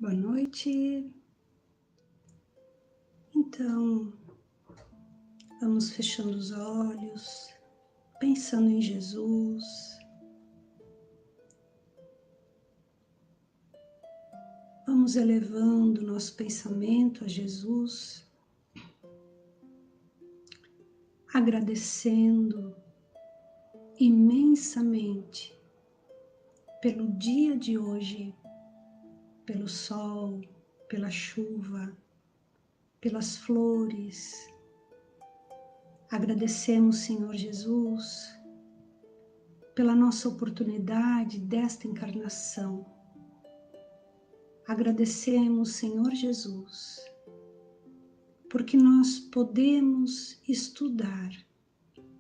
Boa noite. Então, vamos fechando os olhos, pensando em Jesus. Vamos elevando nosso pensamento a Jesus, agradecendo imensamente pelo dia de hoje, pelo sol, pela chuva, pelas flores. Agradecemos, Senhor Jesus, pela nossa oportunidade desta encarnação. Agradecemos, Senhor Jesus, porque nós podemos estudar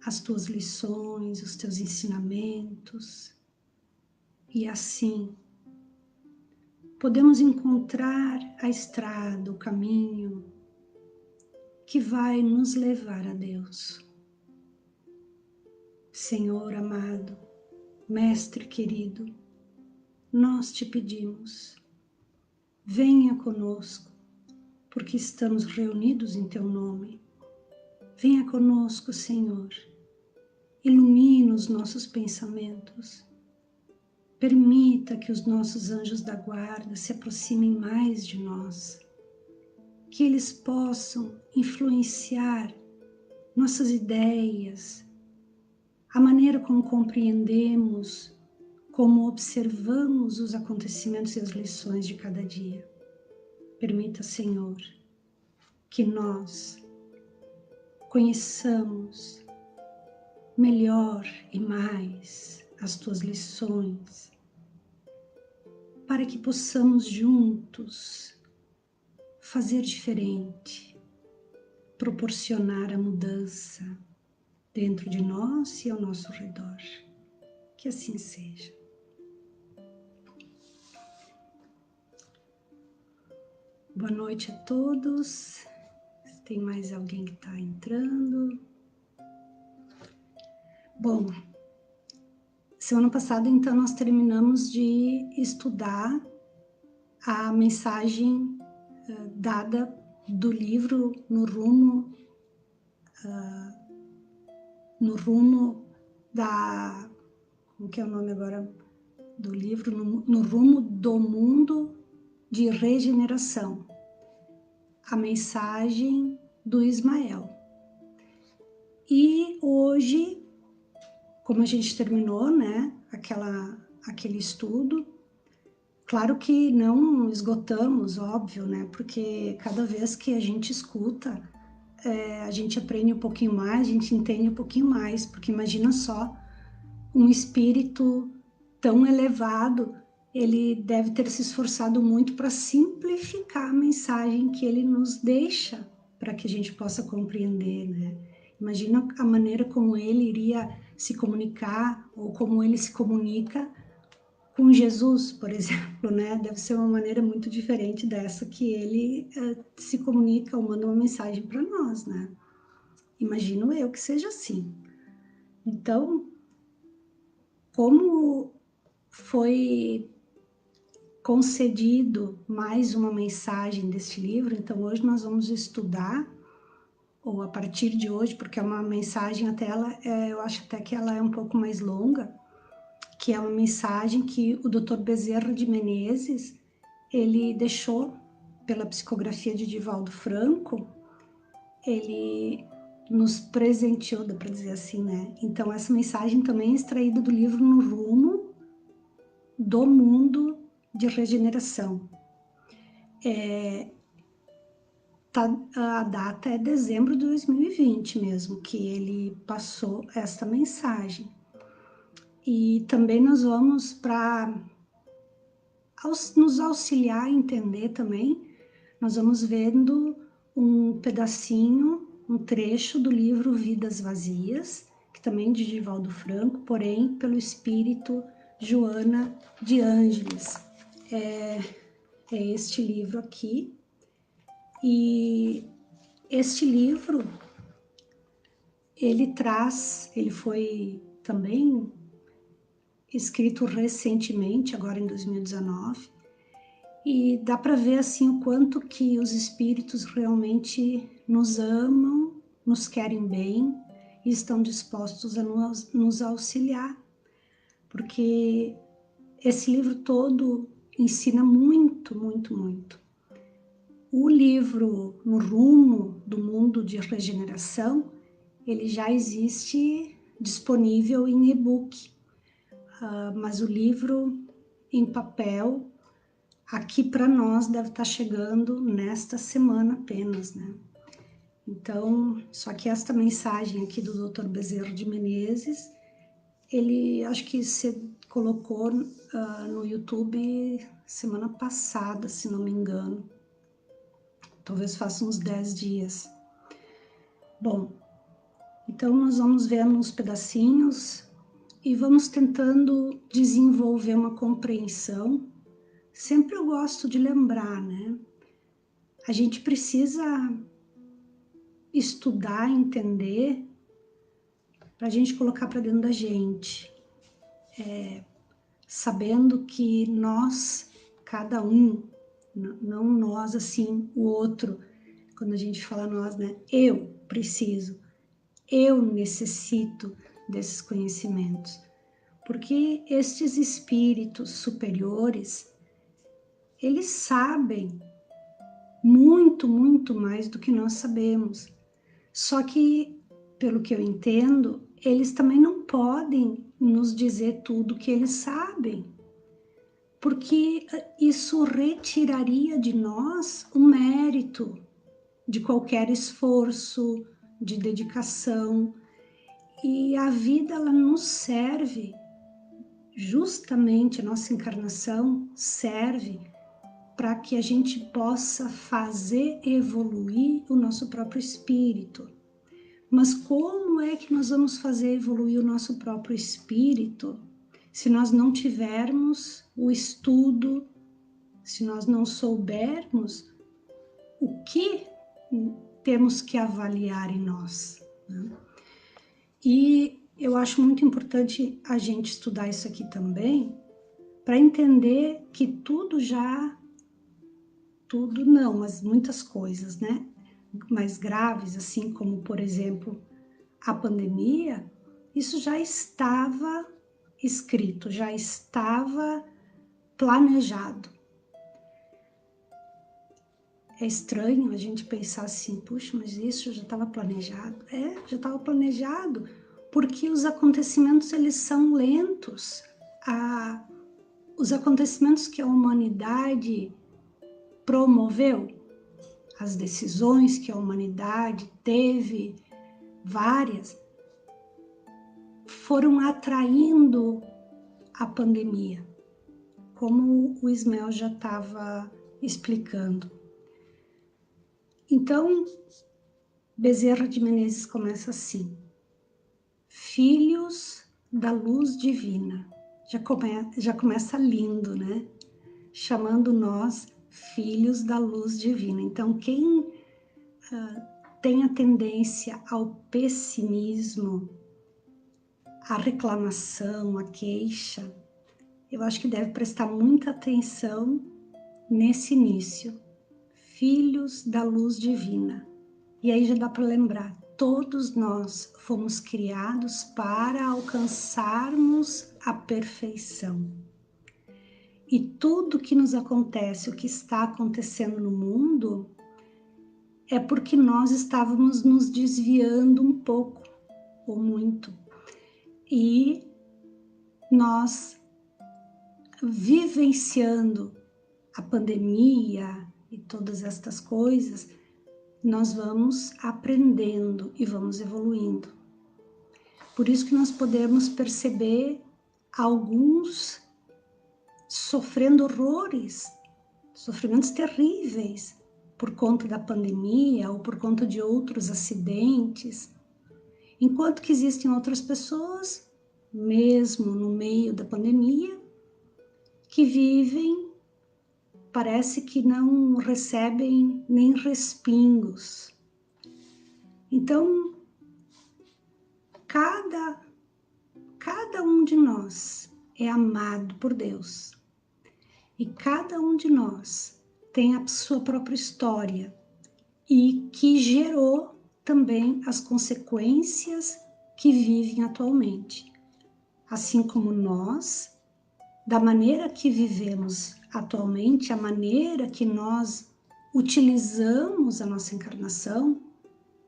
as tuas lições, os teus ensinamentos, e assim podemos encontrar a estrada, o caminho que vai nos levar a Deus. Senhor amado, Mestre querido, nós te pedimos, venha conosco, porque estamos reunidos em teu nome. Venha conosco, Senhor, ilumina os nossos pensamentos. Permita que os nossos anjos da guarda se aproximem mais de nós, que eles possam influenciar nossas ideias, a maneira como compreendemos, como observamos os acontecimentos e as lições de cada dia. Permita, Senhor, que nós conheçamos melhor e mais as tuas lições, para que possamos juntos fazer diferente, proporcionar a mudança dentro de nós e ao nosso redor. Que assim seja. Boa noite a todos. Tem mais alguém que está entrando? Bom, semana passada, então, nós terminamos de estudar a mensagem dada do livro no rumo da... Como que é o nome agora do livro? No rumo do mundo de regeneração. A mensagem do Ismael. E hoje, como a gente terminou, né, aquele estudo, claro que não esgotamos, óbvio, né, porque cada vez que a gente escuta, a gente aprende um pouquinho mais, a gente entende um pouquinho mais, porque imagina só, um espírito tão elevado, ele deve ter se esforçado muito para simplificar a mensagem que ele nos deixa, para que a gente possa compreender, né? Imagina a maneira como ele iria se comunicar, ou como ele se comunica com Jesus, por exemplo, né? Deve ser uma maneira muito diferente dessa que ele se comunica ou manda uma mensagem para nós, né? Imagino eu que seja assim. Então, como foi concedido mais uma mensagem deste livro, então hoje nós vamos estudar, ou a partir de hoje, porque é uma mensagem até eu acho até que ela é um pouco mais longa, que é uma mensagem que o Dr. Bezerra de Menezes, ele deixou pela psicografia de Divaldo Franco, ele nos presenteou, dá para dizer assim, né? Então essa mensagem também é extraída do livro No Rumo do Mundo de Regeneração. A data é dezembro de 2020 mesmo, que ele passou esta mensagem. E também nós vamos, para nos auxiliar a entender também, nós vamos vendo um pedacinho, um trecho do livro Vidas Vazias, que também é de Divaldo Franco, porém pelo espírito Joana de Ângeles. É este livro aqui. E este livro, ele foi também escrito recentemente, agora em 2019, E dá para ver assim o quanto que os espíritos realmente nos amam, nos querem bem e estão dispostos a nos auxiliar, porque esse livro todo ensina muito, muito, muito. O livro No Rumo do Mundo de Regeneração, ele já existe disponível em e-book, mas o livro em papel, aqui para nós, deve estar chegando nesta semana apenas, né? Então, só que esta mensagem aqui do Dr. Bezerra de Menezes, ele acho que se colocou no YouTube semana passada, se não me engano. Talvez faça uns 10 dias. Bom, então nós vamos vendo uns pedacinhos e vamos tentando desenvolver uma compreensão. Sempre eu gosto de lembrar, né? A gente precisa estudar, entender, para a gente colocar para dentro da gente. Sabendo que nós, cada um, não nós assim, o outro, quando a gente fala nós, né? Eu preciso, eu necessito desses conhecimentos. Porque estes espíritos superiores, eles sabem muito, muito mais do que nós sabemos. Só que, pelo que eu entendo, eles também não podem nos dizer tudo que eles sabem, porque isso retiraria de nós o mérito de qualquer esforço, de dedicação. E a vida, ela nos serve, justamente a nossa encarnação serve para que a gente possa fazer evoluir o nosso próprio espírito. Mas como é que nós vamos fazer evoluir o nosso próprio espírito se nós não tivermos o estudo, se nós não soubermos o que temos que avaliar em nós, né? E eu acho muito importante a gente estudar isso aqui também, para entender que tudo não, mas muitas coisas, né, mais graves, assim como, por exemplo, a pandemia, isso já estava escrito, já estava planejado. É estranho a gente pensar assim, puxa, mas isso já estava planejado. Já estava planejado, porque os acontecimentos, eles são lentos. Os acontecimentos que a humanidade promoveu, as decisões que a humanidade teve, várias, foram atraindo a pandemia, como o Ismael já estava explicando. Então, Bezerra de Menezes começa assim: filhos da luz divina. Já começa lindo, né? Chamando nós filhos da luz divina. Então, quem tem a tendência ao pessimismo, à reclamação, à queixa, eu acho que deve prestar muita atenção nesse início. Filhos da luz divina. E aí já dá para lembrar, todos nós fomos criados para alcançarmos a perfeição. E tudo que nos acontece, o que está acontecendo no mundo, é porque nós estávamos nos desviando um pouco ou muito. E nós, vivenciando a pandemia e todas estas coisas, nós vamos aprendendo e vamos evoluindo. Por isso que nós podemos perceber alguns sofrendo horrores, sofrimentos terríveis por conta da pandemia ou por conta de outros acidentes, enquanto que existem outras pessoas, mesmo no meio da pandemia, que vivem, parece que não recebem nem respingos. Então, cada um de nós é amado por Deus. E cada um de nós tem a sua própria história e que gerou também as consequências que vivem atualmente. Assim como nós, da maneira que vivemos atualmente, a maneira que nós utilizamos a nossa encarnação,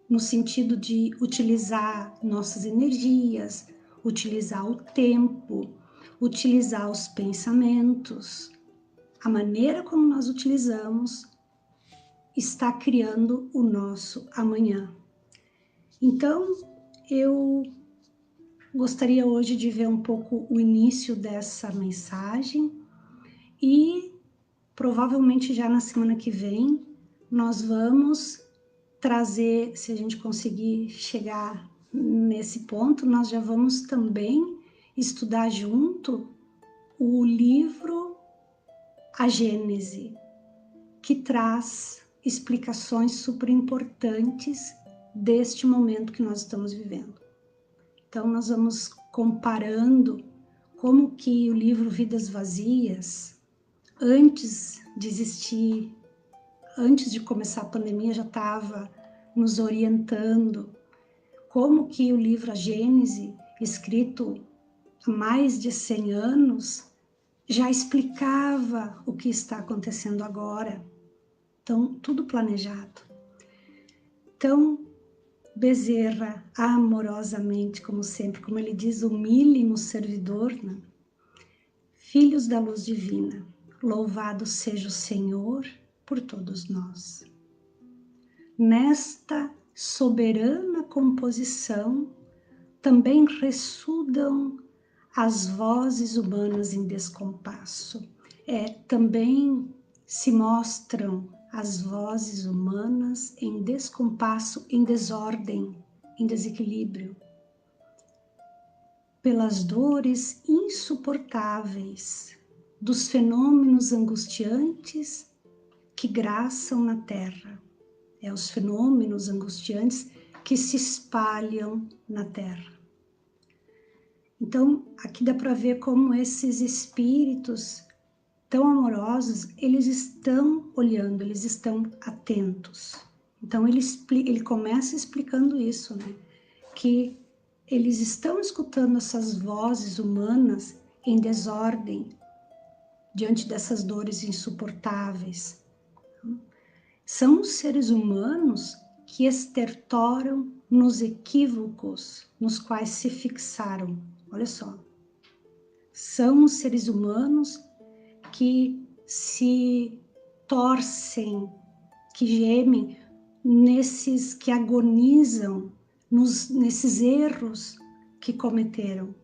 no sentido de utilizar nossas energias, utilizar o tempo, utilizar os pensamentos, a maneira como nós utilizamos está criando o nosso amanhã. Então, eu gostaria hoje de ver um pouco o início dessa mensagem e provavelmente já na semana que vem nós vamos trazer, se a gente conseguir chegar nesse ponto, nós já vamos também estudar junto o livro A Gênese, que traz explicações super importantes deste momento que nós estamos vivendo. Então, nós vamos comparando como que o livro Vidas Vazias, antes de existir, antes de começar a pandemia, já estava nos orientando, como que o livro A Gênese, escrito há mais de 100 anos, já explicava o que está acontecendo agora. Então, tudo planejado. Então, Bezerra, amorosamente, como sempre, como ele diz, humílimo servidor, né? Filhos da luz divina, louvado seja o Senhor por todos nós. Nesta soberana composição, também ressudam as vozes humanas em descompasso. Também se mostram as vozes humanas em descompasso, em desordem, em desequilíbrio, pelas dores insuportáveis dos fenômenos angustiantes que graçam na Terra. Os fenômenos angustiantes que se espalham na Terra. Então, aqui dá para ver como esses espíritos tão amorosos, eles estão olhando, eles estão atentos. Então, ele começa explicando isso, né? Que eles estão escutando essas vozes humanas em desordem, diante dessas dores insuportáveis. São os seres humanos que estertoram nos equívocos nos quais se fixaram. Olha só. São os seres humanos que se torcem, que gemem, que agonizam nesses erros que cometeram,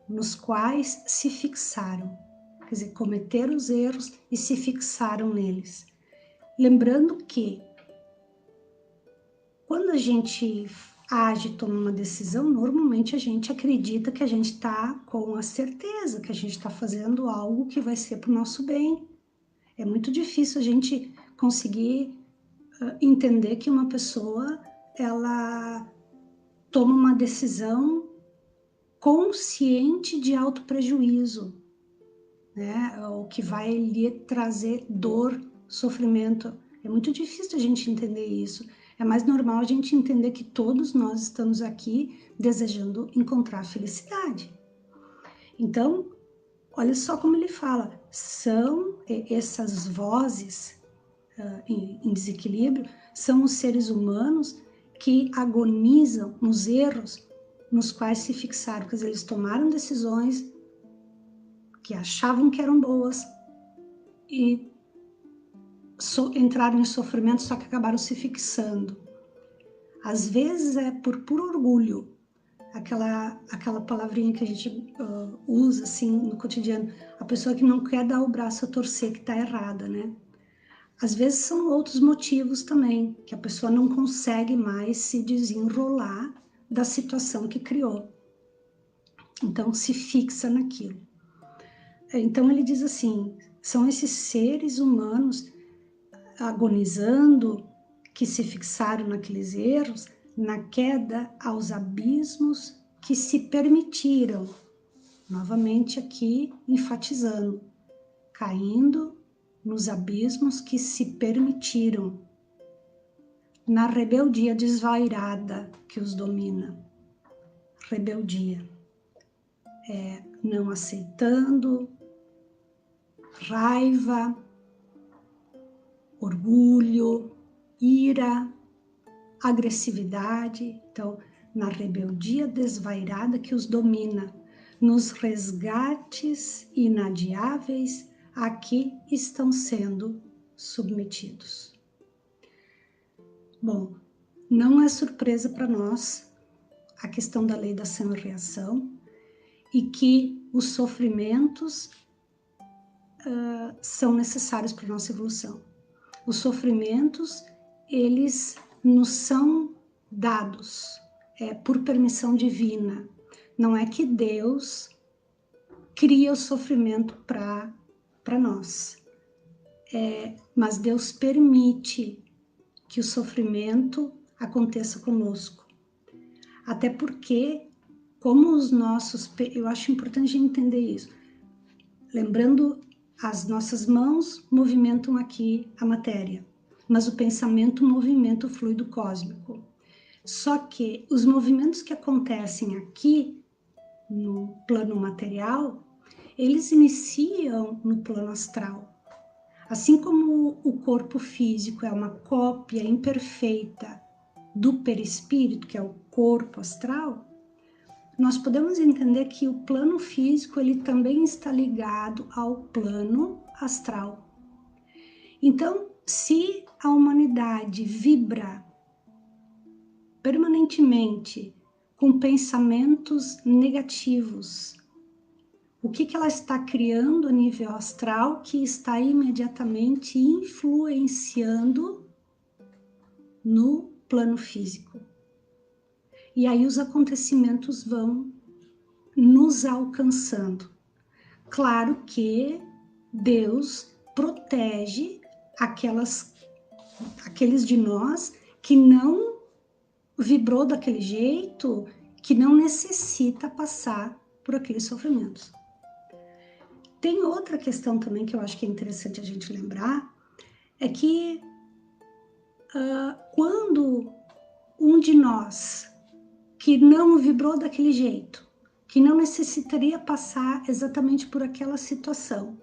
nos quais se fixaram. Quer dizer, cometeram os erros e se fixaram neles. Lembrando que, quando a gente age, toma uma decisão, normalmente a gente acredita que a gente está com a certeza que a gente está fazendo algo que vai ser para o nosso bem. É muito difícil a gente conseguir entender que uma pessoa, ela toma uma decisão consciente de autoprejuízo, né? O que vai lhe trazer dor, sofrimento. É muito difícil a gente entender isso. É mais normal a gente entender que todos nós estamos aqui desejando encontrar felicidade. Então, olha só como ele fala, são essas vozes em desequilíbrio, são os seres humanos que agonizam nos erros nos quais se fixaram, quer dizer, eles tomaram decisões que achavam que eram boas e entraram em sofrimento, só que acabaram se fixando. Às vezes é por puro orgulho, aquela palavrinha que a gente usa assim no cotidiano, a pessoa que não quer dar o braço a torcer, que está errada, né? Às vezes são outros motivos também, que a pessoa não consegue mais se desenrolar da situação que criou. Então se fixa naquilo. Então ele diz assim, são esses seres humanos agonizando, que se fixaram naqueles erros, na queda aos abismos que se permitiram, novamente aqui enfatizando, caindo nos abismos que se permitiram, na rebeldia desvairada que os domina. Rebeldia é não aceitando, raiva, orgulho, ira, agressividade. Então, na rebeldia desvairada que os domina, nos resgates inadiáveis a que estão sendo submetidos. Bom, não é surpresa para nós a questão da lei da ação e reação e que os sofrimentos são necessários para a nossa evolução. Os sofrimentos, eles nos são dados por permissão divina. Não é que Deus cria o sofrimento para nós, mas Deus permite que o sofrimento aconteça conosco. Até porque, como os nossos... Eu acho importante a gente entender isso. Lembrando, as nossas mãos movimentam aqui a matéria, mas o pensamento movimenta o fluido cósmico. Só que os movimentos que acontecem aqui, no plano material, eles iniciam no plano astral. Assim como o corpo físico é uma cópia imperfeita do perispírito, que é o corpo astral, nós podemos entender que o plano físico ele também está ligado ao plano astral. Então, se a humanidade vibra permanentemente com pensamentos negativos, o que ela está criando a nível astral que está imediatamente influenciando no plano físico? E aí os acontecimentos vão nos alcançando. Claro que Deus protege aqueles de nós que não vibrou daquele jeito, que não necessita passar por aqueles sofrimentos. Tem outra questão também que eu acho que é interessante a gente lembrar, é que quando um de nós que não vibrou daquele jeito, que não necessitaria passar exatamente por aquela situação,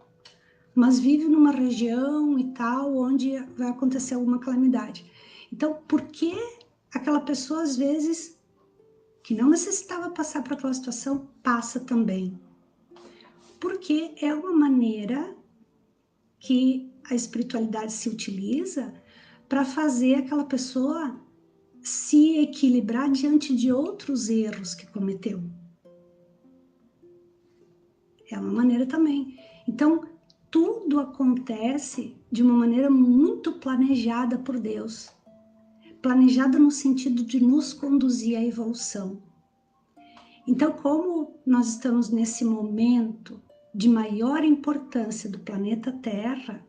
mas vive numa região e tal, onde vai acontecer alguma calamidade. Então, por que aquela pessoa, às vezes, que não necessitava passar por aquela situação, passa também? Porque é uma maneira que a espiritualidade se utiliza para fazer aquela pessoa se equilibrar diante de outros erros que cometeu. É uma maneira também. Então, tudo acontece de uma maneira muito planejada por Deus. Planejada no sentido de nos conduzir à evolução. Então, como nós estamos nesse momento de maior importância do planeta Terra,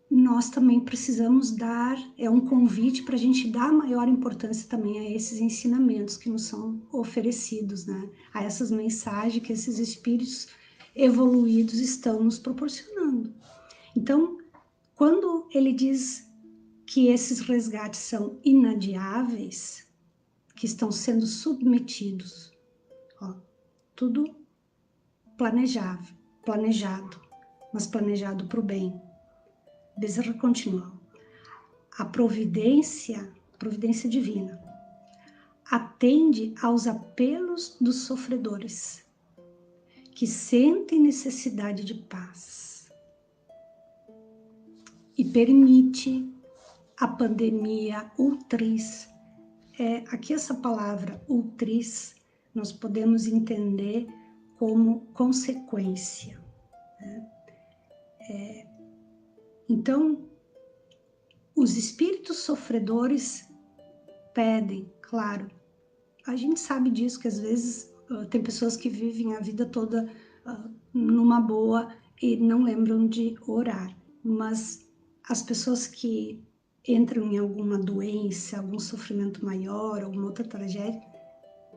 nós também precisamos dar, é um convite para a gente dar maior importância também a esses ensinamentos que nos são oferecidos, né? A essas mensagens que esses espíritos evoluídos estão nos proporcionando. Então, quando ele diz que esses resgates são inadiáveis, que estão sendo submetidos, tudo planejado, mas planejado para o bem. Bezerra continua. A providência divina, atende aos apelos dos sofredores, que sentem necessidade de paz, e permite a pandemia ultris. Aqui essa palavra ultris, nós podemos entender como consequência, né? Então, os espíritos sofredores pedem, claro, a gente sabe disso, que às vezes tem pessoas que vivem a vida toda numa boa e não lembram de orar, mas as pessoas que entram em alguma doença, algum sofrimento maior, alguma outra tragédia,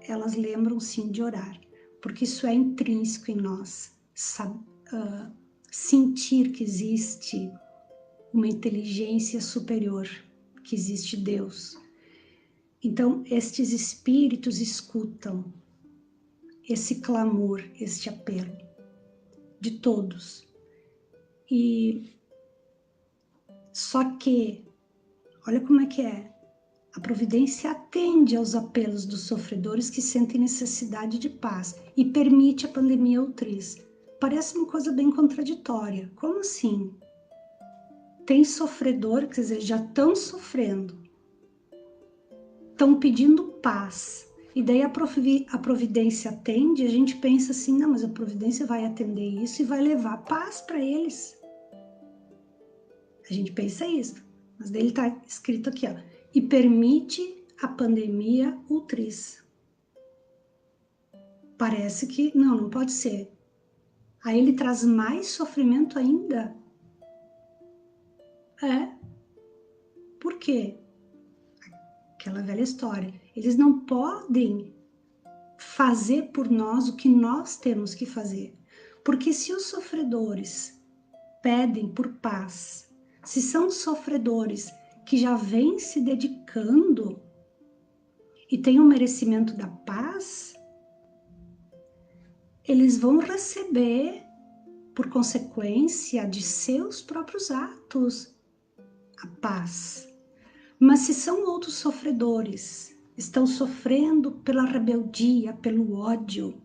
elas lembram sim de orar, porque isso é intrínseco em nós, sentir que existe uma inteligência superior, que existe Deus. Então, estes espíritos escutam esse clamor, este apelo de todos. E só que, olha como é que é, a providência atende aos apelos dos sofredores que sentem necessidade de paz e permite a pandemia outriz. Parece uma coisa bem contraditória. Como assim? Tem sofredor, quer dizer, já estão sofrendo, estão pedindo paz. E daí a providência atende, e a gente pensa assim, não, mas a providência vai atender isso e vai levar paz para eles. A gente pensa isso, mas daí ele está escrito aqui, ó, e permite a pandemia outriz. Parece que, não pode ser. Aí ele traz mais sofrimento ainda. Por quê? Aquela velha história. Eles não podem fazer por nós o que nós temos que fazer. Porque se os sofredores pedem por paz, se são sofredores que já vêm se dedicando e têm o merecimento da paz, eles vão receber, por consequência de seus próprios atos, a paz. Mas se são outros sofredores, estão sofrendo pela rebeldia, pelo ódio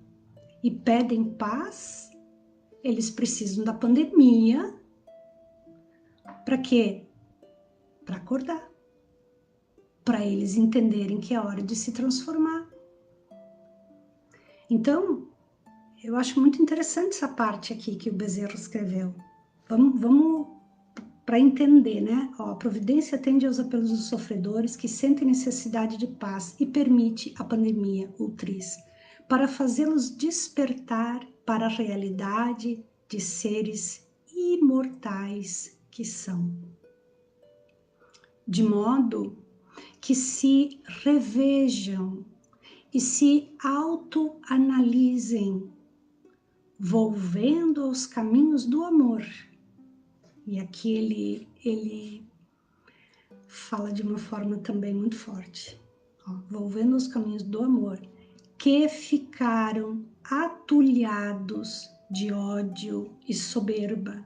e pedem paz, eles precisam da pandemia. Para quê? Para acordar. Para eles entenderem que é hora de se transformar. Então, eu acho muito interessante essa parte aqui que o Bezerra escreveu. Vamos para entender, né? Ó, a providência atende aos apelos dos sofredores que sentem necessidade de paz e permite a pandemia outriz, para fazê-los despertar para a realidade de seres imortais que são. De modo que se revejam e se autoanalisem, volvendo aos caminhos do amor. E aqui ele fala de uma forma também muito forte. Ó, volvendo aos caminhos do amor, que ficaram atulhados de ódio e soberba,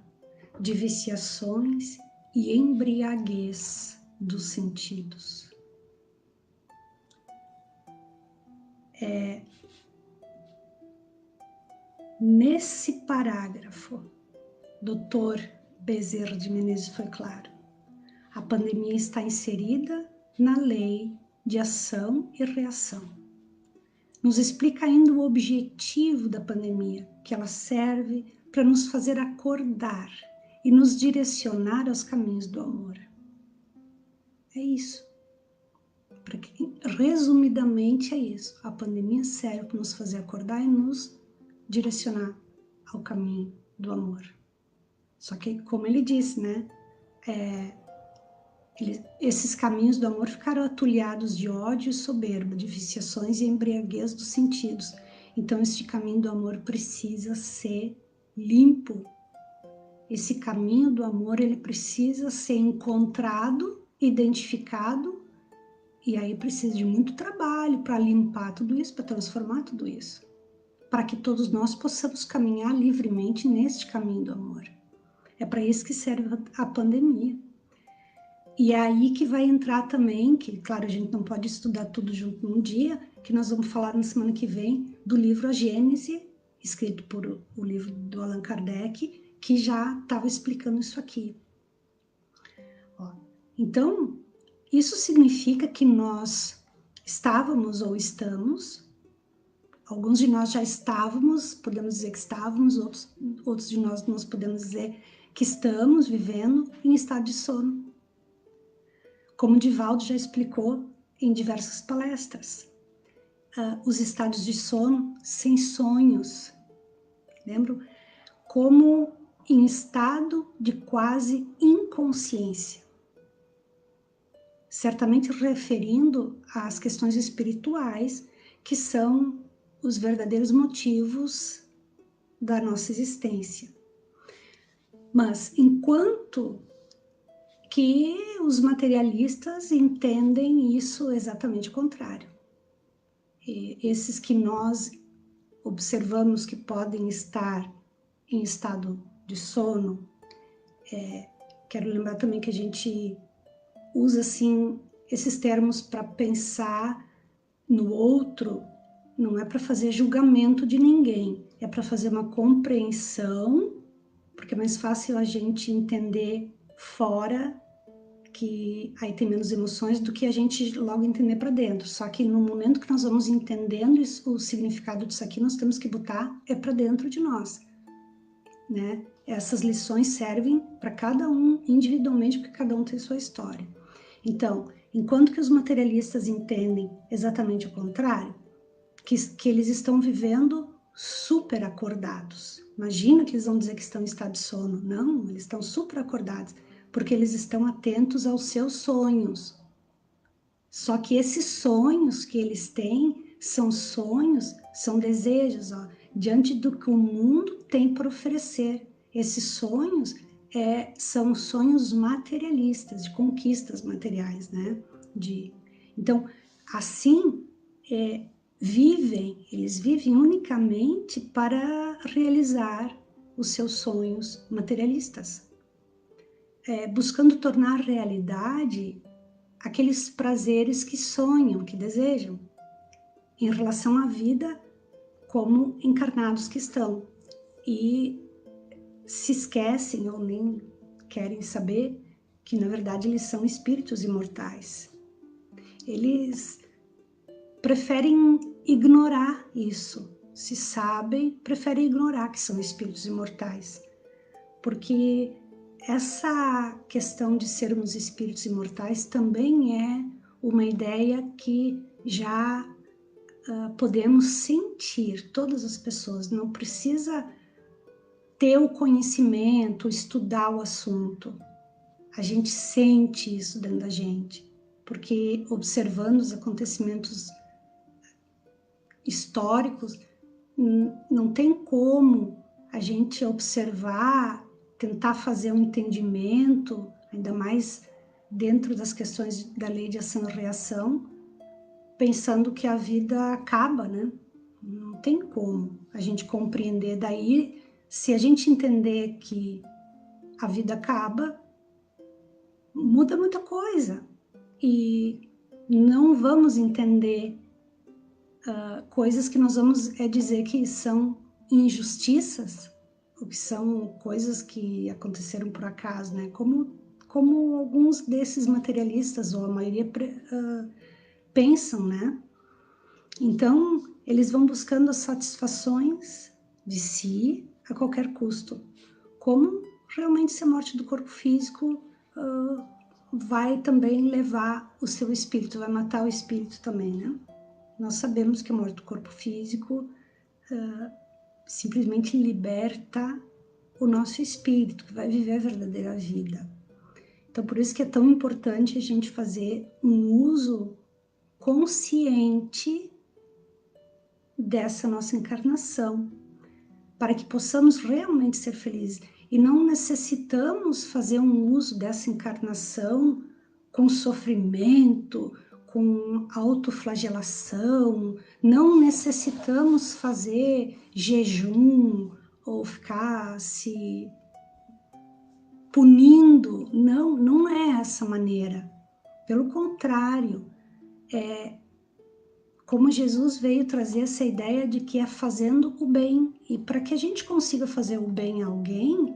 de viciações e embriaguez dos sentidos. Nesse parágrafo, Dr. Bezerra de Menezes foi claro. A pandemia está inserida na lei de ação e reação. Nos explica ainda o objetivo da pandemia, que ela serve para nos fazer acordar e nos direcionar aos caminhos do amor. É isso. Resumidamente é isso. A pandemia serve para nos fazer acordar e nos direcionar ao caminho do amor. Só que, como ele disse, né? Esses caminhos do amor ficaram atulhados de ódio e soberba, de viciações e embriaguez dos sentidos. Então, este caminho do amor precisa ser limpo. Esse caminho do amor, ele precisa ser encontrado, identificado, e aí precisa de muito trabalho para limpar tudo isso, para transformar tudo isso, para que todos nós possamos caminhar livremente neste caminho do amor. É para isso que serve a pandemia. E é aí que vai entrar também, que claro, a gente não pode estudar tudo junto num dia, que nós vamos falar na semana que vem do livro A Gênese, escrito por o livro do Allan Kardec, que já estava explicando isso aqui. Ó, então, isso significa que nós estávamos ou estamos, alguns de nós já estávamos, podemos dizer que estávamos, outros de nós podemos dizer que estamos vivendo em estado de sono. Como o Divaldo já explicou em diversas palestras, os estados de sono sem sonhos, lembram? Como em estado de quase inconsciência, certamente referindo às questões espirituais, que são os verdadeiros motivos da nossa existência. Mas enquanto que os materialistas entendem isso exatamente o contrário. E esses que nós observamos que podem estar em estado de sono, quero lembrar também que a gente usa assim esses termos para pensar no outro, não é para fazer julgamento de ninguém, é para fazer uma compreensão, porque é mais fácil a gente entender fora, que aí tem menos emoções, do que a gente logo entender para dentro. Só que no momento que nós vamos entendendo isso, o significado disso aqui, nós temos que botar para dentro de nós, né? Essas lições servem para cada um individualmente, porque cada um tem sua história. Então, enquanto que os materialistas entendem exatamente o contrário, que eles estão vivendo super acordados. Imagina que eles vão dizer que estão em estado de sono. Não, eles estão super acordados, porque eles estão atentos aos seus sonhos. Só que esses sonhos que eles têm são sonhos, são desejos, ó, diante do que o mundo tem para oferecer. Esses sonhos são sonhos materialistas, de conquistas materiais, né? Então, assim, eles vivem unicamente para realizar os seus sonhos materialistas, buscando tornar realidade aqueles prazeres que sonham, que desejam, em relação à vida como encarnados que estão. E se esquecem ou nem querem saber que, na verdade, eles são espíritos imortais. Eles preferem ignorar isso. Se sabem, preferem ignorar que são espíritos imortais. Porque essa questão de sermos espíritos imortais também é uma ideia que já podemos sentir, todas as pessoas. Não precisa ter o conhecimento, estudar o assunto. A gente sente isso dentro da gente, porque observando os acontecimentos históricos, não tem como a gente observar, tentar fazer um entendimento, ainda mais dentro das questões da lei de ação e reação, pensando que a vida acaba, né? Não tem como a gente compreender. Daí, se a gente entender que a vida acaba, muda muita coisa. E não vamos entender coisas que nós vamos dizer que são injustiças, ou que são coisas que aconteceram por acaso, né? Como alguns desses materialistas, ou a maioria, pensam, né? Então, eles vão buscando as satisfações de si a qualquer custo. Como realmente se a morte do corpo físico vai também levar o seu espírito, vai matar o espírito também, né? Nós sabemos que a morte do corpo físico simplesmente liberta o nosso espírito, que vai viver a verdadeira vida. Então, por isso que é tão importante a gente fazer um uso consciente dessa nossa encarnação, para que possamos realmente ser felizes. E não necessitamos fazer um uso dessa encarnação com sofrimento, com autoflagelação, não necessitamos fazer jejum ou ficar se punindo. Não, não é essa maneira. Pelo contrário, como Jesus veio trazer essa ideia de que é fazendo o bem. E para que a gente consiga fazer o bem a alguém,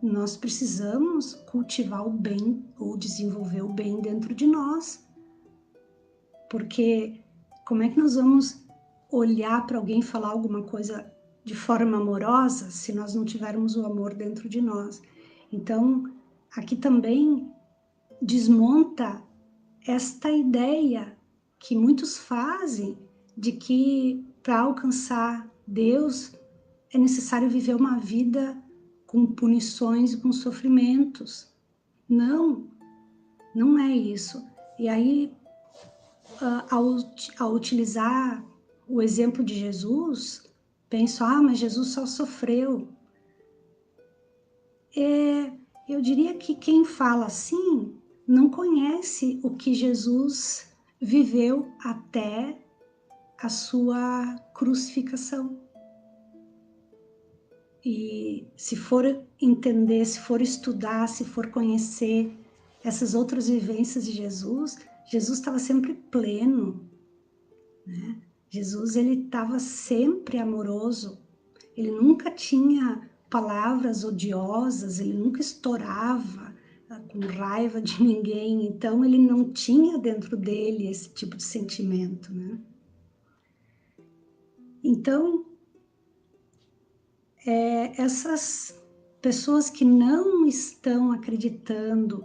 nós precisamos cultivar o bem ou desenvolver o bem dentro de nós. Porque como é que nós vamos olhar para alguém e falar alguma coisa de forma amorosa se nós não tivermos o amor dentro de nós? Então, aqui também desmonta esta ideia que muitos fazem de que para alcançar Deus é necessário viver uma vida com punições e com sofrimentos. Não, não é isso. E aí, ao utilizar o exemplo de Jesus, penso, mas Jesus só sofreu. eu diria que quem fala assim não conhece o que Jesus viveu até a sua crucificação. E se for entender, se for estudar, se for conhecer essas outras vivências de Jesus, Jesus estava sempre pleno, né? Jesus, ele estava sempre amoroso, ele nunca tinha palavras odiosas, ele nunca estourava com raiva de ninguém, então ele não tinha dentro dele esse tipo de sentimento, né? Então, essas pessoas que não estão acreditando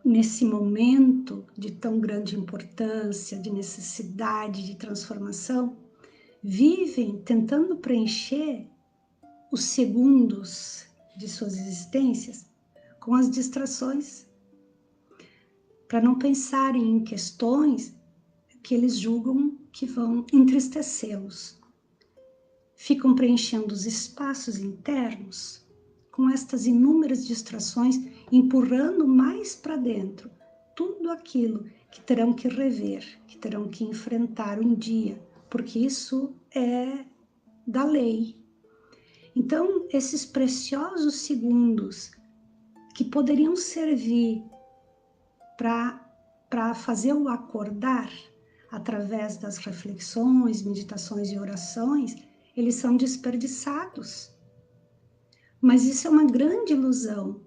nesse momento de tão grande importância, de necessidade de transformação, vivem tentando preencher os segundos de suas existências com as distrações, para não pensarem em questões que eles julgam que vão entristecê-los. Ficam preenchendo os espaços internos com estas inúmeras distrações, empurrando mais para dentro tudo aquilo que terão que rever, que terão que enfrentar um dia, porque isso é da lei. Então, esses preciosos segundos que poderiam servir para fazer o acordar através das reflexões, meditações e orações, eles são desperdiçados. Mas isso é uma grande ilusão.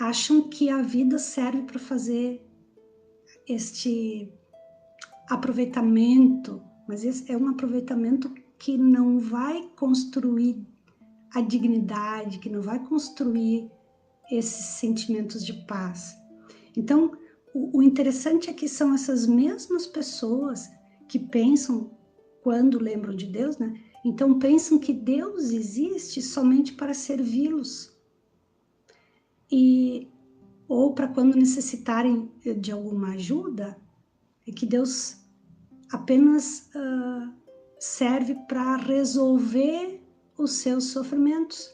Acham que a vida serve para fazer este aproveitamento, mas esse é um aproveitamento que não vai construir a dignidade, que não vai construir esses sentimentos de paz. Então, o interessante é que são essas mesmas pessoas que pensam, quando lembram de Deus, né? Então pensam que Deus existe somente para servi-los. Ou para quando necessitarem de alguma ajuda, é que Deus apenas serve para resolver os seus sofrimentos.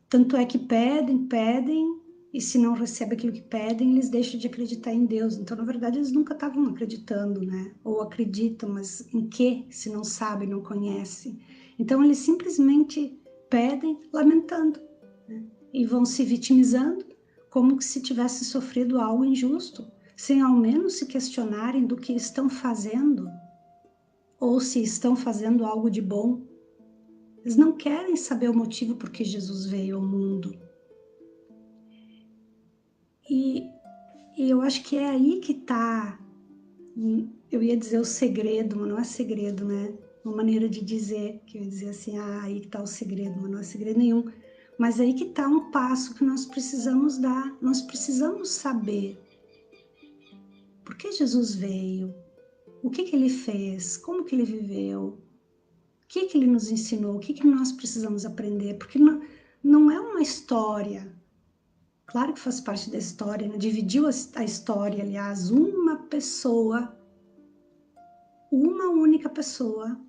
Tanto é que pedem, e se não recebem aquilo que pedem, eles deixam de acreditar em Deus. Então, na verdade, eles nunca estavam acreditando, né? Ou acreditam, mas em que, se não sabem, não conhecem? Então, eles simplesmente pedem, lamentando, né? E vão se vitimizando, como se tivessem sofrido algo injusto, sem ao menos se questionarem do que estão fazendo, ou se estão fazendo algo de bom. Eles não querem saber o motivo por que Jesus veio ao mundo. E eu acho que é aí que está, eu ia dizer o segredo, mas não é segredo, né? Uma maneira de dizer, que eu ia dizer assim, aí que está o segredo, mas não é segredo nenhum. Mas aí que está um passo que nós precisamos dar, nós precisamos saber por que Jesus veio, o que ele fez, como que ele viveu, o que ele nos ensinou, o que nós precisamos aprender, porque não é uma história. Claro que faz parte da história, né? Dividiu a história, aliás, uma única pessoa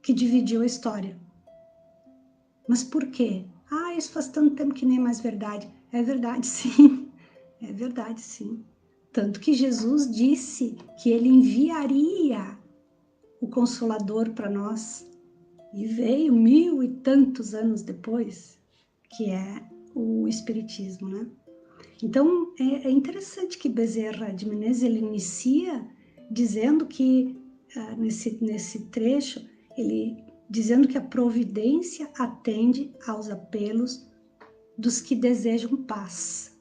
que dividiu a história. Mas por quê? Isso faz tanto tempo que nem é mais verdade. É verdade, sim. É verdade, sim. Tanto que Jesus disse que ele enviaria o Consolador para nós. E veio 1000 e tantos anos depois, que é o Espiritismo, né? Então, é interessante que Bezerra de Menezes, ele inicia dizendo que, nesse trecho, ele dizendo que a providência atende aos apelos dos que desejam paz.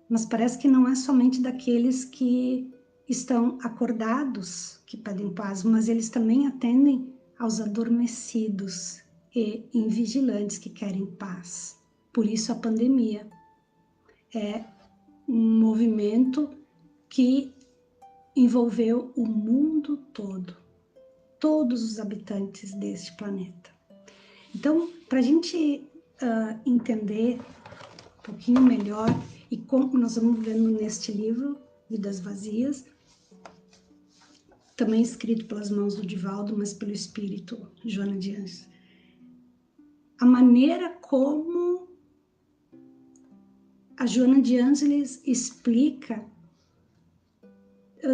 Mas parece que não é somente daqueles que estão acordados que pedem paz, mas eles também atendem aos adormecidos e invigilantes que querem paz. Por isso a pandemia é um movimento que envolveu o mundo todo, todos os habitantes deste planeta. Então, para a gente entender um pouquinho melhor, e como nós vamos vendo neste livro, Vidas Vazias, também escrito pelas mãos do Divaldo, mas pelo espírito Joana de Anjos. a maneira como a Joana de Ângeles explica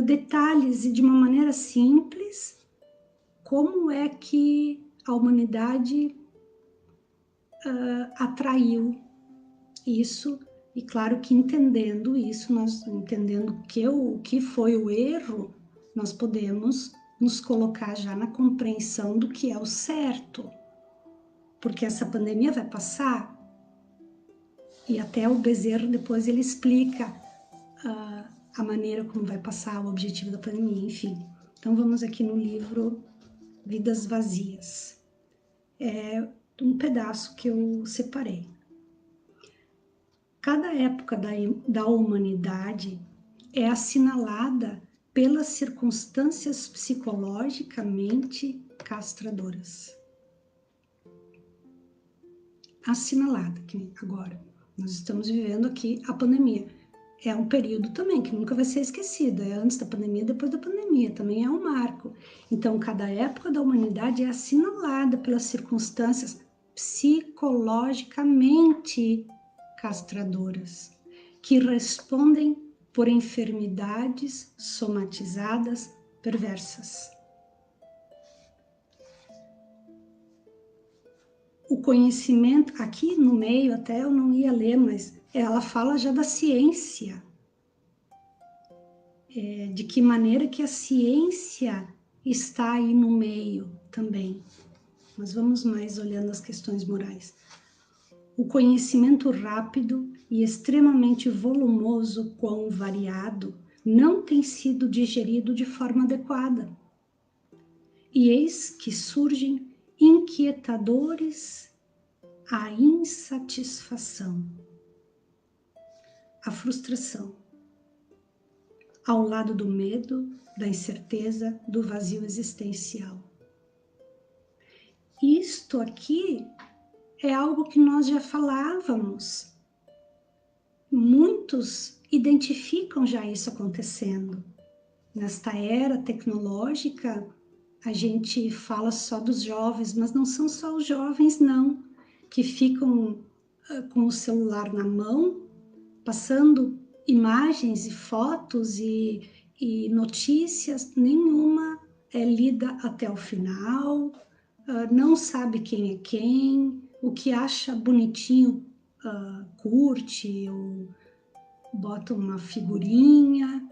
detalhes e de uma maneira simples como é que a humanidade atraiu isso. E claro que entendendo isso, nós entendendo o que foi o erro, nós podemos nos colocar já na compreensão do que é o certo. Porque essa pandemia vai passar. E até o Bezerra depois ele explica a maneira como vai passar, o objetivo da pandemia, enfim. Então vamos aqui no livro Vidas Vazias. É um pedaço que eu separei. Cada época da humanidade é assinalada pelas circunstâncias psicologicamente castradoras. Assinalada, que agora nós estamos vivendo aqui a pandemia. É um período também que nunca vai ser esquecido. É antes da pandemia, depois da pandemia. Também é um marco. Então, cada época da humanidade é assinalada pelas circunstâncias psicologicamente castradoras, que respondem por enfermidades somatizadas perversas. O conhecimento, aqui no meio até eu não ia ler, mas ela fala já da ciência. De que maneira que a ciência está aí no meio também. Mas vamos mais olhando as questões morais. O conhecimento rápido e extremamente volumoso, quão variado, não tem sido digerido de forma adequada. E eis que surgem inquietadores a insatisfação, a frustração, ao lado do medo, da incerteza, do vazio existencial. Isto aqui é algo que nós já falávamos. Muitos identificam já isso acontecendo. Nesta era tecnológica, a gente fala só dos jovens, mas não são só os jovens, não, que ficam com o celular na mão, passando imagens e fotos e notícias, nenhuma é lida até o final, não sabe quem é quem, o que acha bonitinho curte ou bota uma figurinha,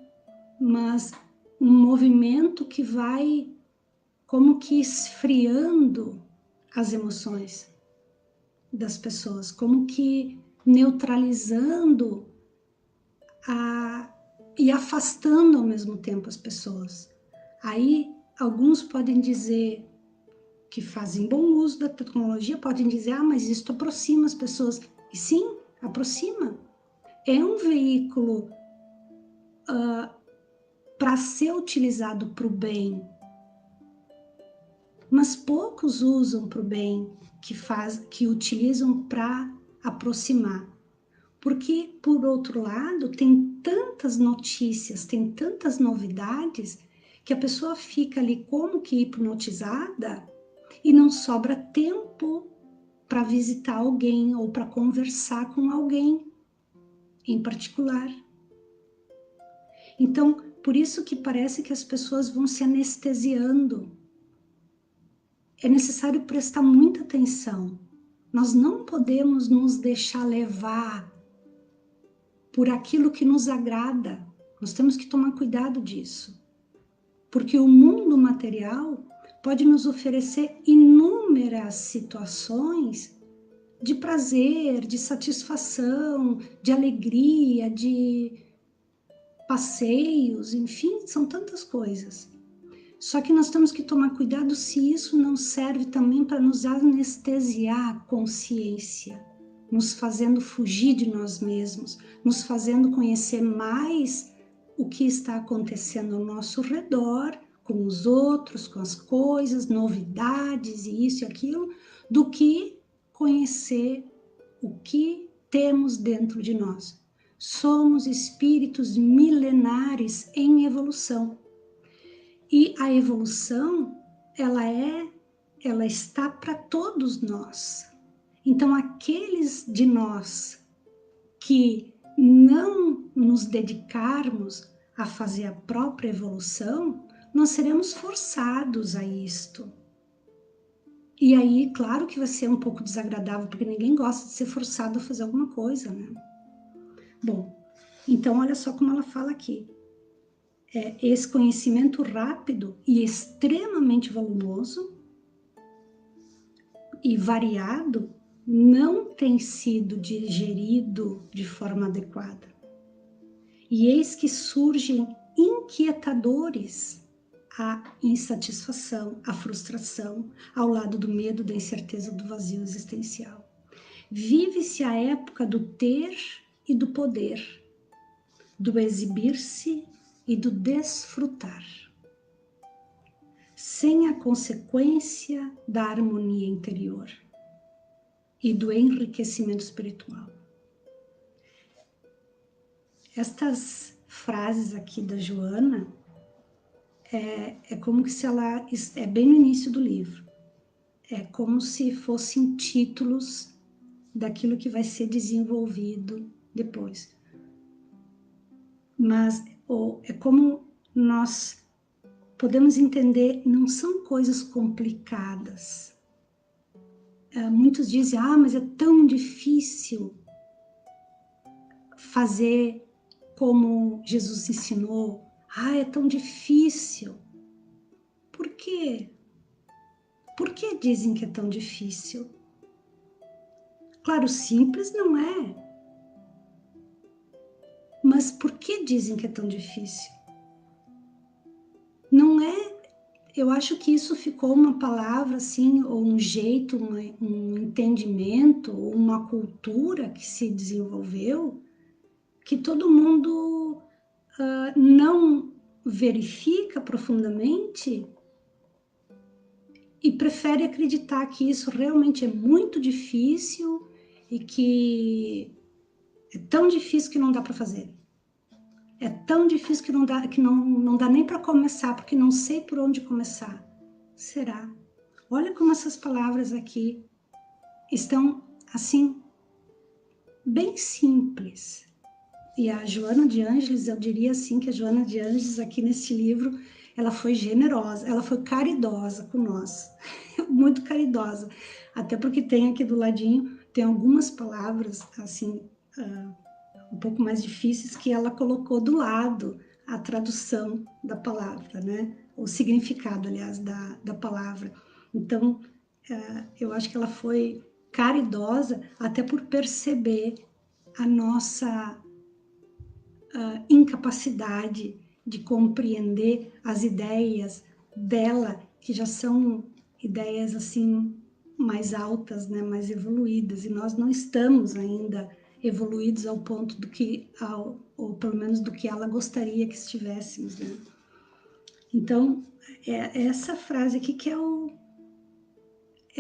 mas um movimento que vai como que esfriando as emoções das pessoas, como que neutralizando e afastando ao mesmo tempo as pessoas. Aí alguns podem dizer que fazem bom uso da tecnologia, podem dizer, mas isso aproxima as pessoas. E sim, aproxima. É um veículo para ser utilizado para o bem, mas poucos usam para o bem, que utilizam para aproximar. Porque, por outro lado, tem tantas notícias, tem tantas novidades, que a pessoa fica ali como que hipnotizada e não sobra tempo para visitar alguém ou para conversar com alguém em particular. Então, por isso que parece que as pessoas vão se anestesiando. É necessário prestar muita atenção. Nós não podemos nos deixar levar por aquilo que nos agrada. Nós temos que tomar cuidado disso. Porque o mundo material pode nos oferecer inúmeras situações de prazer, de satisfação, de alegria, de passeios, enfim, são tantas coisas. Só que nós temos que tomar cuidado se isso não serve também para nos anestesiar a consciência, nos fazendo fugir de nós mesmos, nos fazendo conhecer mais o que está acontecendo ao nosso redor, com os outros, com as coisas, novidades e isso e aquilo, do que conhecer o que temos dentro de nós. Somos espíritos milenares em evolução. E a evolução, ela está para todos nós. Então, aqueles de nós que não nos dedicarmos a fazer a própria evolução, nós seremos forçados a isto. E aí, claro que vai ser um pouco desagradável, porque ninguém gosta de ser forçado a fazer alguma coisa, né? Bom, então olha só como ela fala aqui. Esse conhecimento rápido e extremamente volumoso e variado não tem sido digerido de forma adequada. E eis que surgem inquietadores a insatisfação, a frustração, ao lado do medo, da incerteza, do vazio existencial. Vive-se a época do ter e do poder, do exibir-se e do desfrutar, sem a consequência da harmonia interior e do enriquecimento espiritual. Estas frases aqui da Joana é como se ela... É bem no início do livro. É como se fossem títulos daquilo que vai ser desenvolvido depois. Mas é como nós podemos entender, não são coisas complicadas. Muitos dizem, mas é tão difícil fazer como Jesus ensinou. É tão difícil. Por quê? Por que dizem que é tão difícil? Claro, simples não é. Mas por que dizem que é tão difícil? Não é... Eu acho que isso ficou uma palavra assim, ou um jeito, um entendimento, ou uma cultura que se desenvolveu, que todo mundo não verifica profundamente e prefere acreditar que isso realmente é muito difícil e que é tão difícil que não dá para fazer. É tão difícil que não dá nem para começar, porque não sei por onde começar. Será? Olha como essas palavras aqui estão, assim, bem simples. E a Joana de Ângeles, eu diria assim que a Joana de Ângeles aqui nesse livro, ela foi generosa, ela foi caridosa com nós. Muito caridosa. Até porque tem aqui do ladinho, tem algumas palavras, assim... um pouco mais difíceis, que ela colocou do lado a tradução da palavra, né? O significado, aliás, da palavra. Então, eu acho que ela foi caridosa até por perceber a nossa incapacidade de compreender as ideias dela, que já são ideias, assim, mais altas, né? Mais evoluídas, e nós não estamos ainda evoluídos ao ponto ou pelo menos do que ela gostaria que estivéssemos, né? Então, essa frase aqui que é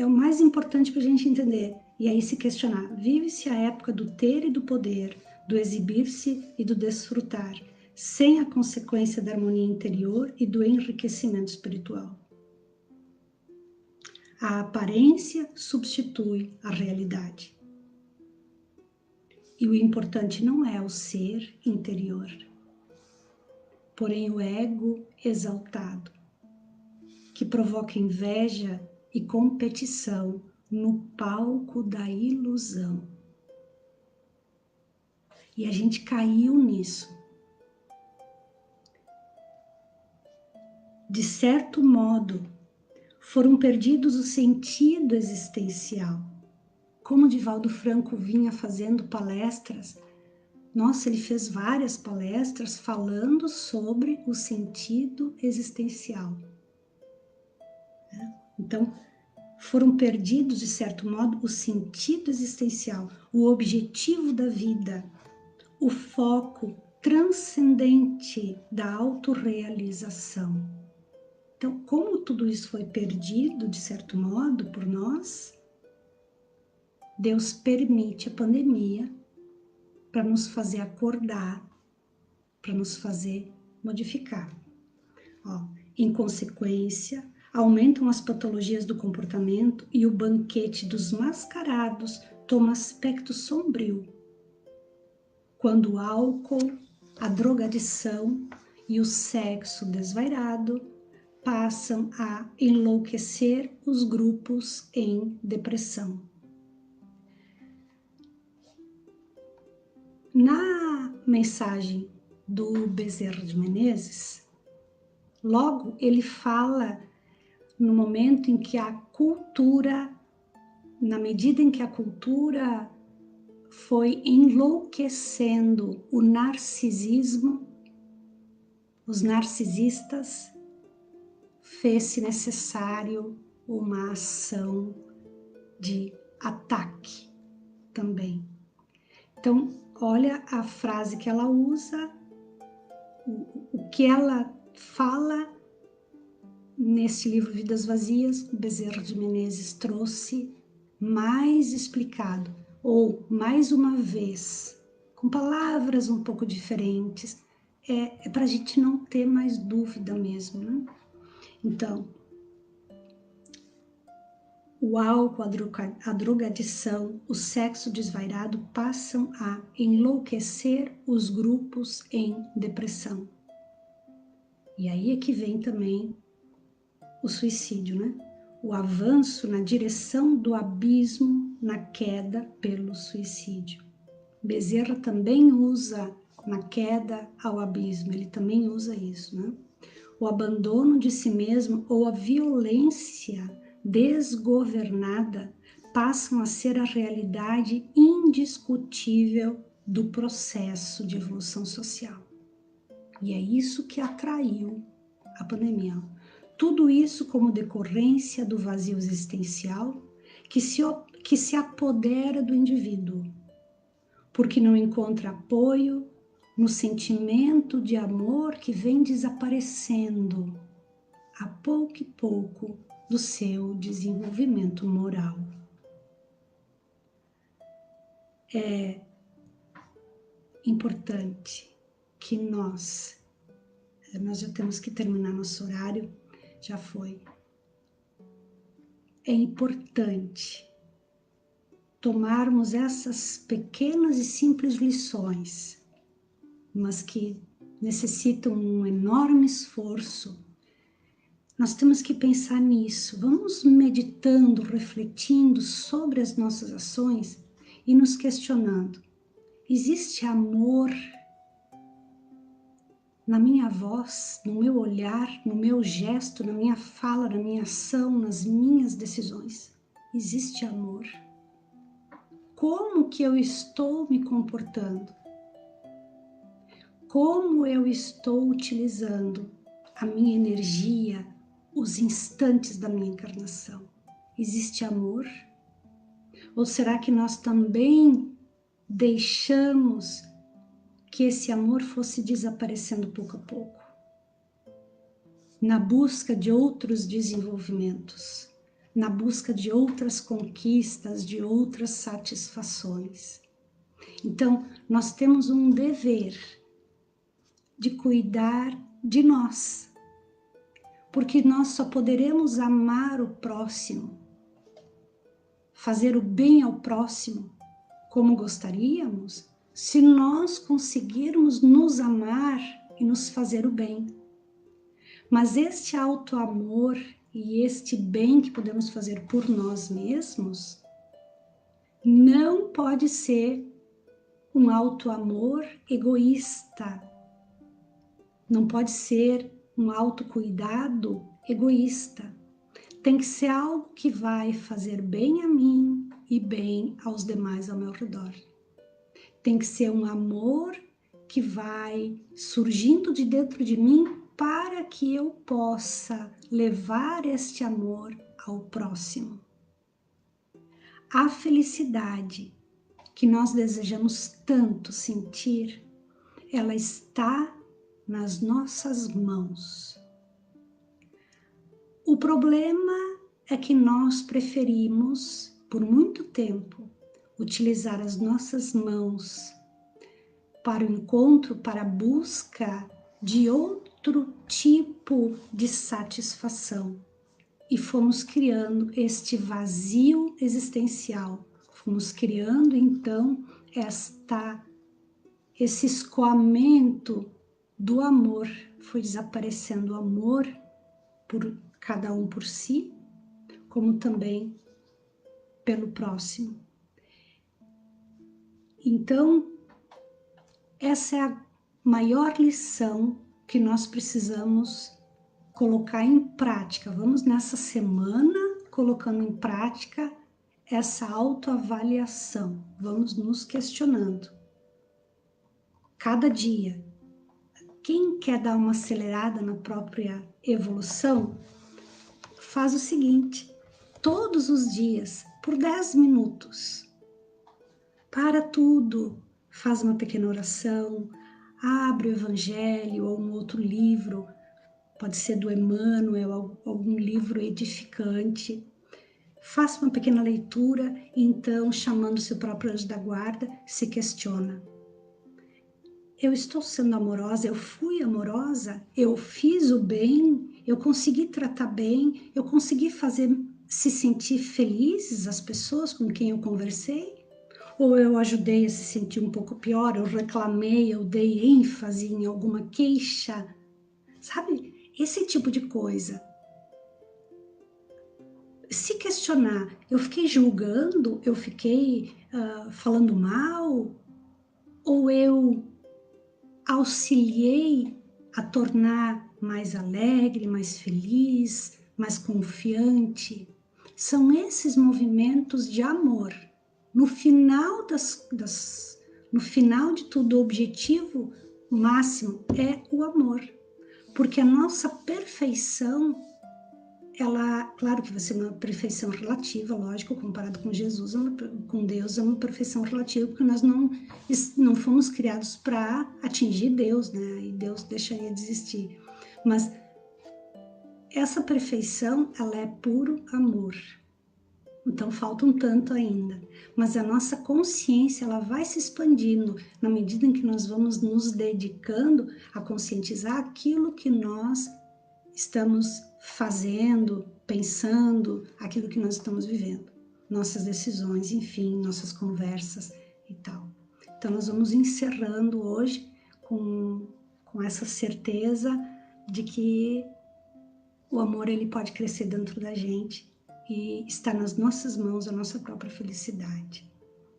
o mais importante para a gente entender, e aí se questionar. Vive-se a época do ter e do poder, do exibir-se e do desfrutar, sem a consequência da harmonia interior e do enriquecimento espiritual. A aparência substitui a realidade. E o importante não é o ser interior, porém o ego exaltado, que provoca inveja e competição no palco da ilusão. E a gente caiu nisso. De certo modo, foram perdidos o sentido existencial. Como Divaldo Franco vinha fazendo palestras, nossa, ele fez várias palestras falando sobre o sentido existencial. Então, foram perdidos, de certo modo, o sentido existencial, o objetivo da vida, o foco transcendente da autorrealização. Então, como tudo isso foi perdido, de certo modo, por nós, Deus permite a pandemia para nos fazer acordar, para nos fazer modificar. Em consequência, aumentam as patologias do comportamento e o banquete dos mascarados toma aspecto sombrio, quando o álcool, a drogadição e o sexo desvairado passam a enlouquecer os grupos em depressão. Na mensagem do Bezerra de Menezes, logo ele fala no momento em que a cultura, na medida em que a cultura foi enlouquecendo o narcisismo, os narcisistas, fez-se necessário uma ação de ataque também. Então, olha a frase que ela usa, o que ela fala nesse livro Vidas Vazias. O Bezerra de Menezes trouxe mais explicado, ou mais uma vez, com palavras um pouco diferentes, é para a gente não ter mais dúvida mesmo, né? Então, o álcool, a drogadição, o sexo desvairado passam a enlouquecer os grupos em depressão. E aí é que vem também o suicídio, né? O avanço na direção do abismo, na queda pelo suicídio. Bezerra também usa na queda ao abismo, ele também usa isso, né? O abandono de si mesmo ou a violência desgovernada passam a ser a realidade indiscutível do processo de evolução social. E é isso que atraiu a pandemia. Tudo isso como decorrência do vazio existencial que se apodera do indivíduo, porque não encontra apoio no sentimento de amor que vem desaparecendo a pouco e pouco do seu desenvolvimento moral. É importante que nós já temos que terminar nosso horário, já foi. É importante tomarmos essas pequenas e simples lições, mas que necessitam um enorme esforço. Nós temos que pensar nisso, vamos meditando, refletindo sobre as nossas ações e nos questionando. Existe amor na minha voz, no meu olhar, no meu gesto, na minha fala, na minha ação, nas minhas decisões? Existe amor? Como que eu estou me comportando? Como eu estou utilizando a minha energia, os instantes da minha encarnação? Existe amor? Ou será que nós também deixamos que esse amor fosse desaparecendo pouco a pouco, na busca de outros desenvolvimentos, na busca de outras conquistas, de outras satisfações? Então, nós temos um dever de cuidar de nós, porque nós só poderemos amar o próximo, fazer o bem ao próximo como gostaríamos, se nós conseguirmos nos amar e nos fazer o bem. Mas este auto-amor e este bem que podemos fazer por nós mesmos não pode ser um auto-amor egoísta. Não pode ser um autocuidado egoísta. Tem que ser algo que vai fazer bem a mim e bem aos demais ao meu redor. Tem que ser um amor que vai surgindo de dentro de mim para que eu possa levar este amor ao próximo. A felicidade que nós desejamos tanto sentir, ela está nas nossas mãos. O problema é que nós preferimos, por muito tempo, utilizar as nossas mãos para o encontro, para a busca de outro tipo de satisfação. e fomos criando este vazio existencial. Fomos criando, então, esse escoamento do amor. Foi desaparecendo o amor por cada um por si, como também pelo próximo. Então, essa é a maior lição que nós precisamos colocar em prática. Vamos nessa semana colocando em prática essa autoavaliação. Vamos nos questionando. Cada dia. Quem quer dar uma acelerada na própria evolução, faz o seguinte: todos os dias, por 10 minutos, para tudo, faz uma pequena oração, abre o Evangelho ou um outro livro, pode ser do Emmanuel, algum livro edificante. Faça uma pequena leitura e então, chamando seu próprio anjo da guarda, se questiona. Eu estou sendo amorosa? Eu fui amorosa? Eu fiz o bem? Eu consegui tratar bem? Eu consegui fazer se sentir felizes as pessoas com quem eu conversei? Ou eu ajudei a se sentir um pouco pior? Eu reclamei, eu dei ênfase em alguma queixa? Sabe? Esse tipo de coisa. Se questionar, eu fiquei julgando? Eu fiquei falando mal? Ou eu auxiliei a tornar mais alegre, mais feliz, mais confiante? São esses movimentos de amor. No final no final de tudo, o objetivo máximo é o amor. Porque a nossa perfeição, ela, claro que vai ser uma perfeição relativa, lógico, comparado com Jesus, com Deus é uma perfeição relativa, porque nós não fomos criados para atingir Deus, né? E Deus deixaria de existir. Mas essa perfeição, ela é puro amor. Então falta um tanto ainda. Mas a nossa consciência, ela vai se expandindo na medida em que nós vamos nos dedicando a conscientizar aquilo que nós estamos fazendo, pensando, aquilo que nós estamos vivendo, nossas decisões, enfim, nossas conversas e tal. Então nós vamos encerrando hoje com essa certeza de que o amor ele pode crescer dentro da gente e está nas nossas mãos a nossa própria felicidade.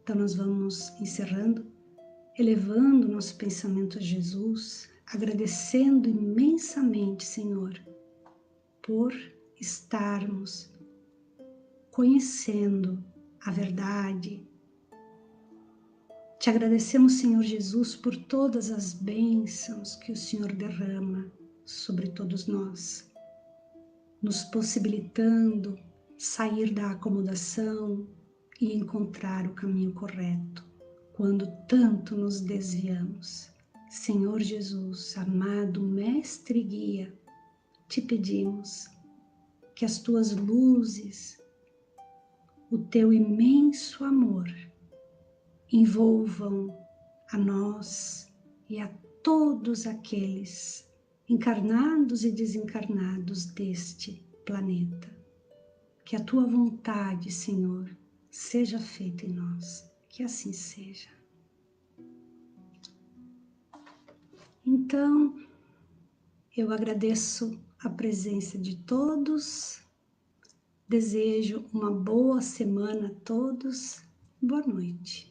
Então nós vamos encerrando, elevando nosso pensamento a Jesus, agradecendo imensamente, Senhor, por estarmos conhecendo a verdade. Te agradecemos, Senhor Jesus, por todas as bênçãos que o Senhor derrama sobre todos nós, nos possibilitando sair da acomodação e encontrar o caminho correto, quando tanto nos desviamos. Senhor Jesus, amado Mestre e Guia, te pedimos que as tuas luzes, o teu imenso amor, envolvam a nós e a todos aqueles encarnados e desencarnados deste planeta. Que a tua vontade, Senhor, seja feita em nós, que assim seja. Então, eu agradeço a presença de todos, desejo uma boa semana a todos, boa noite.